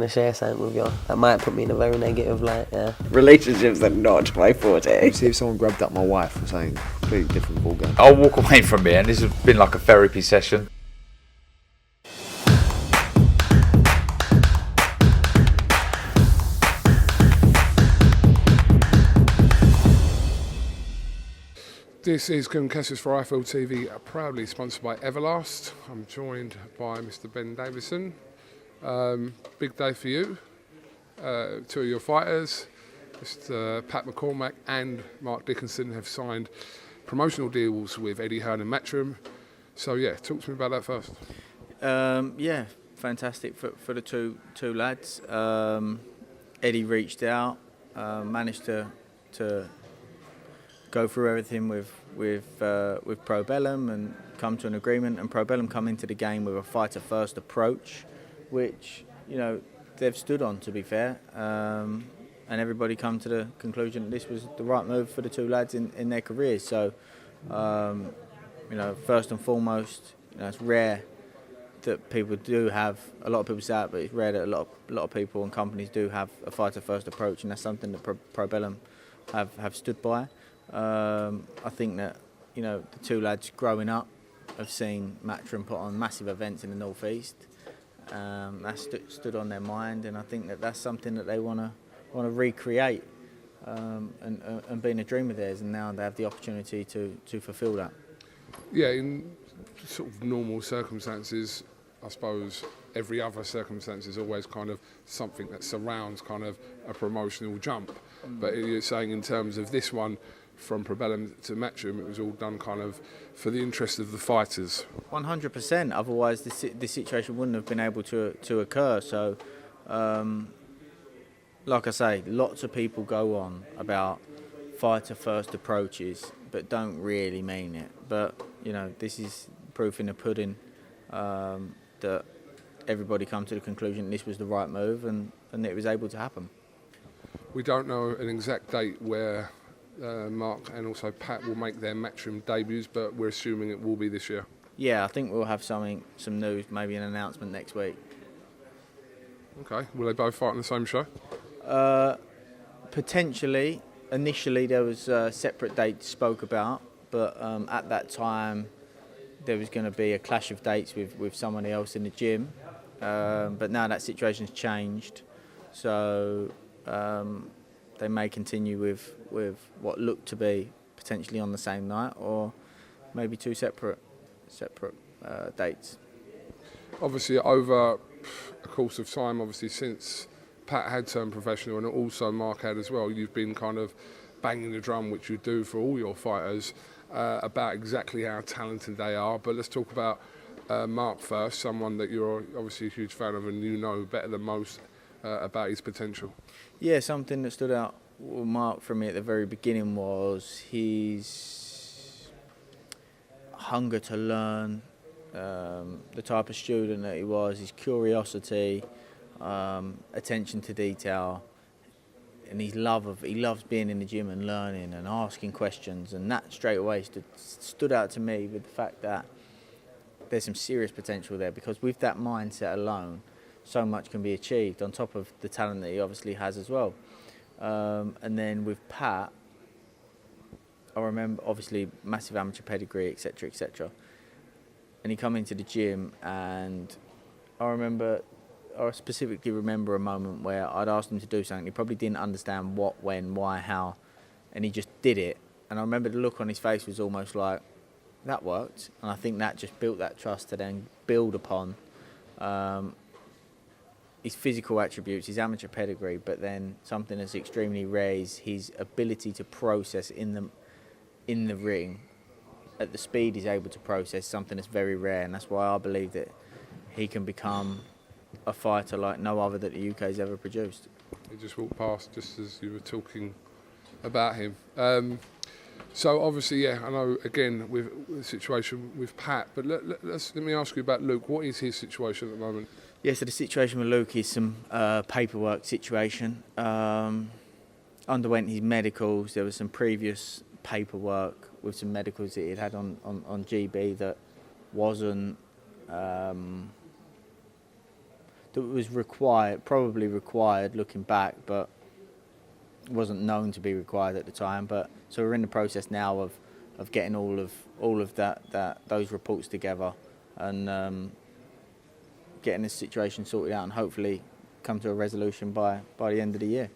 to share something with you. That might put me in a very negative light, yeah. Relationships are not my forte. See if someone grabbed up my wife or something completely different ballgame. I'll walk away from here, and this has been like a therapy session. This is CASSIUS for IFL TV, proudly sponsored by Everlast. I'm joined by Mr. Ben Davison. Big day for you. Two of your fighters, Mr. Pat McCormack and Mark Dickenson, have signed promotional deals with Eddie Hearn and Matrim. So yeah, talk to me about that first. Yeah, fantastic for the two lads. Eddie reached out, managed to go through everything with Probellum and come to an agreement, and Probellum come into the game with a fighter first approach, which they've stood on, to be fair, and everybody come to the conclusion that this was the right move for the two lads in their careers. So first and foremost, it's rare that people do have, a lot of people say it, but it's rare that a lot of people and companies do have a fighter first approach, and that's something that Probellum have stood by. I think that the two lads growing up have seen Matrim put on massive events in the North East. That stood on their mind, and I think that that's something that they want to recreate, and being a dream of theirs, and now they have the opportunity to fulfil that. Yeah, in sort of normal circumstances, I suppose every other circumstance is always kind of something that surrounds kind of a promotional jump. But you're saying in terms of this one, from Probellum to Matrim, it was all done kind of for the interest of the fighters. 100%. Otherwise, this situation wouldn't have been able to occur. So, like I say, lots of people go on about fighter first approaches, but don't really mean it. But this is proof in the pudding that everybody come to the conclusion this was the right move, and it was able to happen. We don't know an exact date where Mark and also Pat will make their Matrim debuts, but we're assuming it will be this year. Yeah, I think we'll have some news, maybe an announcement next week. Okay, will they both fight on the same show? Potentially. Initially there was separate dates spoke about, but at that time there was going to be a clash of dates with someone else in the gym. But now that situation's changed, so they may continue with what looked to be potentially on the same night, or maybe two separate dates. Obviously, over a course of time, obviously since Pat had turned professional and also Mark had as well, you've been kind of banging the drum, which you do for all your fighters, about exactly how talented they are. But let's talk about Mark first, someone that you're obviously a huge fan of and you know better than most about his potential. Yeah, something that stood out with Mark for me at the very beginning was his hunger to learn, the type of student that he was, his curiosity, attention to detail, and he loves being in the gym and learning and asking questions, and that straight away stood out to me with the fact that there's some serious potential there, because with that mindset alone, so much can be achieved on top of the talent that he obviously has as well. And then with Pat, I remember obviously massive amateur pedigree, etc., etc. And he come into the gym, and I specifically remember a moment where I'd asked him to do something. He probably didn't understand what, when, why, how, and he just did it. And I remember the look on his face was almost like, that worked. And I think that just built that trust to then build upon his physical attributes, his amateur pedigree, but then something that's extremely rare is his ability to process in the ring at the speed he's able to process, something that's very rare, and that's why I believe that he can become a fighter like no other that the UK's ever produced. He just walked past just as you were talking about him. So obviously, yeah, I know again with the situation with Pat, but let me ask you about Luke. What is his situation at the moment? Yeah, so the situation with Luke is some paperwork situation. Underwent his medicals. There was some previous paperwork with some medicals that he'd had on GB that wasn't that was required, probably required looking back, but wasn't known to be required at the time. But so we're in the process now of getting all of those reports together and getting this situation sorted out and hopefully come to a resolution by the end of the year.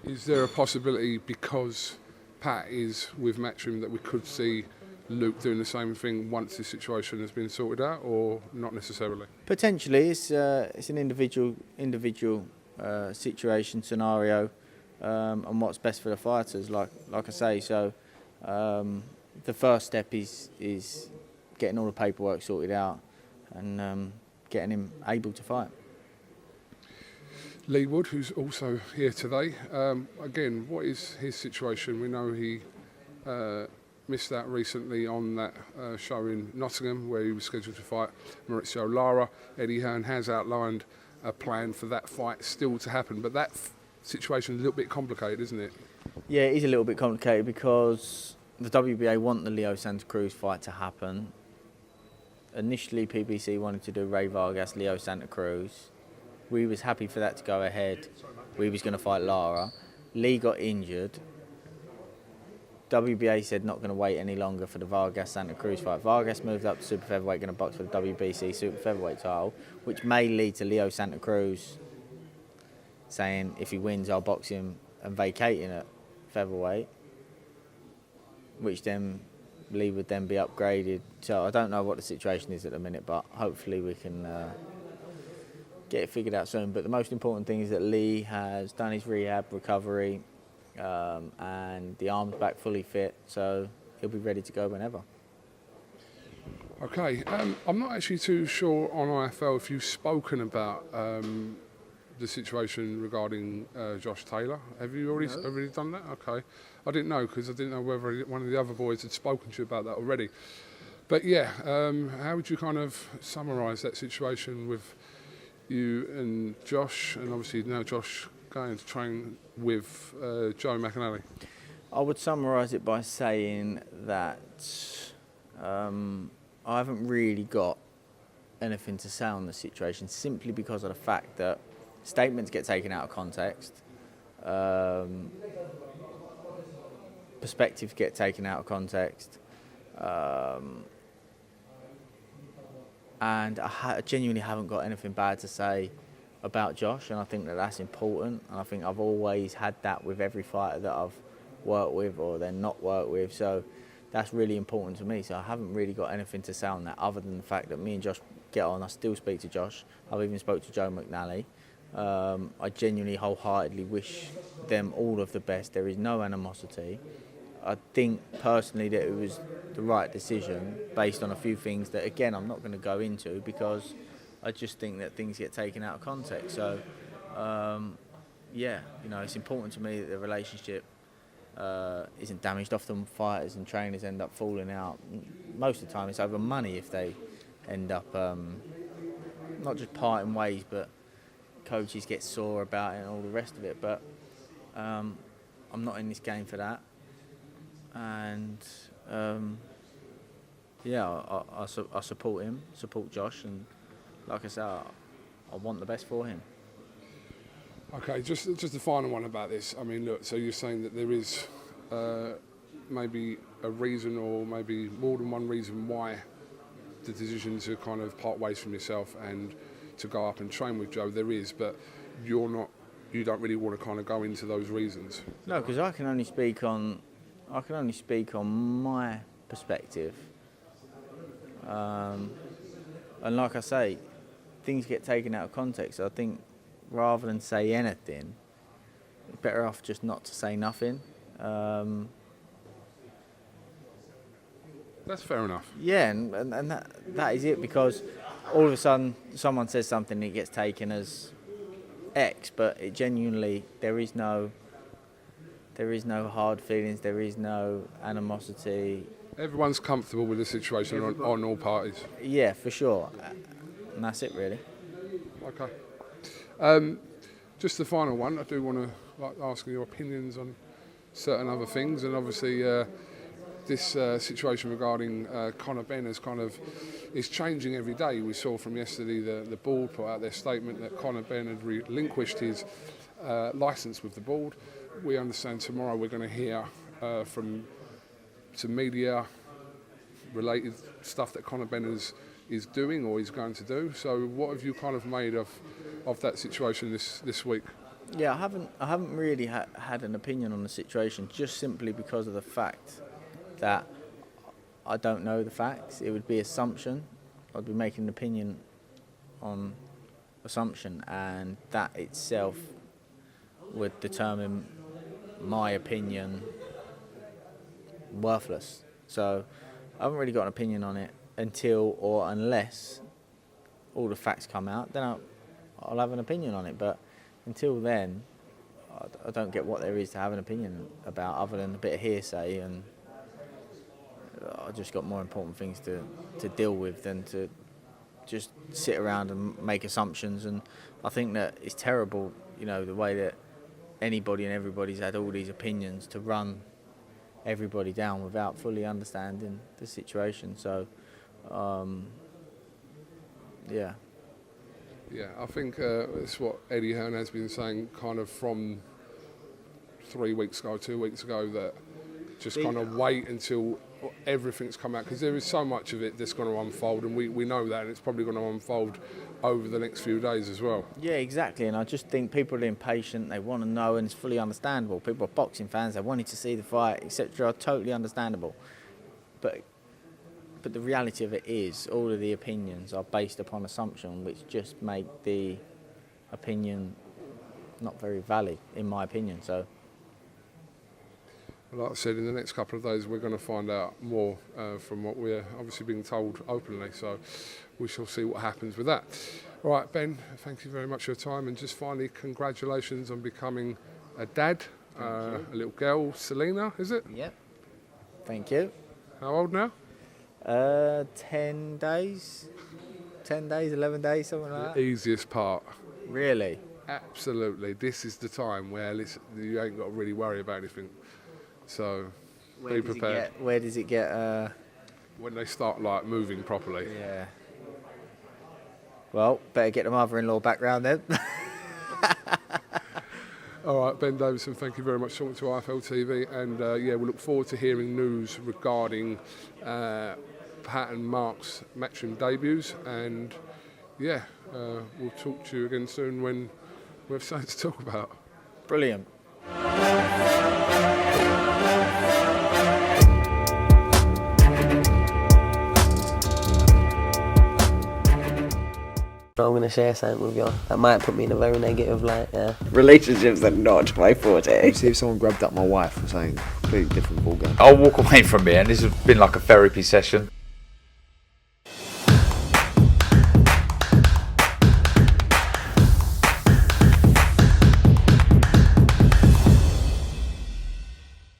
Is there a possibility, because Pat is with Matrim, that we could see Luke doing the same thing once this situation has been sorted out, or not necessarily? Potentially, it's an individual situation, scenario, and what's best for the fighters. Like I say, so the first step is getting all the paperwork sorted out and getting him able to fight. Lee Wood, who's also here today. Again, what is his situation? We know he missed out recently on that show in Nottingham where he was scheduled to fight Maurizio Lara. Eddie Hearn has outlined a plan for that fight still to happen, but that situation is a little bit complicated, isn't it? Yeah, it is a little bit complicated because the WBA want the Leo Santa Cruz fight to happen. Initially, PBC wanted to do Ray Vargas, Leo Santa Cruz. We was happy for that to go ahead. We was going to fight Lara. Lee got injured. WBA said not going to wait any longer for the Vargas Santa Cruz fight. Vargas moved up to super featherweight, going to box for the WBC super featherweight title, which may lead to Leo Santa Cruz saying if he wins, I'll box him and vacating at featherweight, which then Lee would then be upgraded. So I don't know what the situation is at the minute, but hopefully we can get it figured out soon. But the most important thing is that Lee has done his rehab recovery and the arm's back fully fit, so he'll be ready to go whenever. Okay, I'm not actually too sure on IFL if you've spoken about the situation regarding Josh Taylor. Have you already done that? Okay, I didn't know because I didn't know whether one of the other boys had spoken to you about that already. But yeah, how would you kind of summarise that situation with you and Josh, and obviously now Josh going to train with Joe McAnally? I would summarise it by saying that I haven't really got anything to say on the situation, simply because of the fact that statements get taken out of context, perspectives get taken out of context, and I genuinely haven't got anything bad to say about Josh, and I think that that's important, and I think I've always had that with every fighter that I've worked with or then not worked with, so that's really important to me. So I haven't really got anything to say on that other than the fact that me and Josh get on. I still speak to Josh. I've even spoke to Joe McNally. I genuinely wholeheartedly wish them all of the best. There is no animosity. I think personally that it was the right decision based on a few things that, again, I'm not going to go into because I just think that things get taken out of context. So, yeah, you know, it's important to me that the relationship isn't damaged. Often fighters and trainers end up falling out. Most of the time it's over money if they end up not just parting ways, but coaches get sore about it and all the rest of it. But I'm not in this game for that. And yeah, I support him, support Josh, and like I said, I want the best for him. Okay, just the final one about this. I mean, look, so you're saying that there is maybe a reason, or maybe more than one reason why the decision to kind of part ways from yourself and to go up and train with Joe. There is, but you don't really want to kind of go into those reasons. No, because I can only speak on my perspective, and like I say, things get taken out of context. I think rather than say anything, better off just not to say nothing. That's fair enough. Yeah, and that is it, because all of a sudden someone says something and it gets taken as X, but it genuinely, there is no hard feelings, there is no animosity. Everyone's comfortable with the situation on all parties. Yeah, for sure. And that's it, really. Okay. Just the final one, I do want to ask your opinions on certain other things, and obviously this situation regarding Conor Bernard is changing every day. We saw from yesterday the board put out their statement that Conor Bernard relinquished his licence with the board. We understand tomorrow we're going to hear from some media related stuff that Conor Bernard is doing or is going to do. So what have you kind of made of that situation this week? Yeah, I haven't really had an opinion on the situation, just simply because of the fact that I don't know the facts. It would be assumption. I'd be making an opinion on assumption, and that itself would determine my opinion worthless. So I haven't really got an opinion on it until or unless all the facts come out. Then I'll have an opinion on it. But until then, I don't get what there is to have an opinion about other than a bit of hearsay, and I just got more important things to deal with than to just sit around and make assumptions. And I think that it's terrible, the way that anybody and everybody's had all these opinions to run everybody down without fully understanding the situation. So, yeah. Yeah, I think it's what Eddie Hearn has been saying kind of from 2 weeks ago, that just kind of wait until everything's come out, because there is so much of it that's going to unfold, and we know that, and it's probably going to unfold over the next few days as well. Yeah, exactly, and I just think people are impatient, they want to know, and it's fully understandable. People are boxing fans, they wanted to see the fight, etc. Totally understandable. But the reality of it is, all of the opinions are based upon assumption, which just make the opinion not very valid, in my opinion. So, like I said, in the next couple of days we're going to find out more from what we're obviously being told openly, so we shall see what happens with that. All right, Ben, thank you very much for your time, and just finally, congratulations on becoming a dad, a little girl, Selena, is it? yep. Thank you. How old now? 10 days, 11 days, something like The that. easiest part. Really? Absolutely. This is the time where you ain't got to really worry about anything. So be prepared. Where does it get? When they start moving properly. Yeah. Well, better get the mother-in-law back round then. All right, Ben Davison, thank you very much for talking to IFL TV, and we look forward to hearing news regarding Pat and Mark's Matrim debuts, and we'll talk to you again soon when we have something to talk about. Brilliant. I'm going to share something with you that might put me in a very negative light, yeah. Relationships are not my forte. See if someone grabbed up my wife or something, completely different ballgame. I'll walk away from it, and this has been like a therapy session.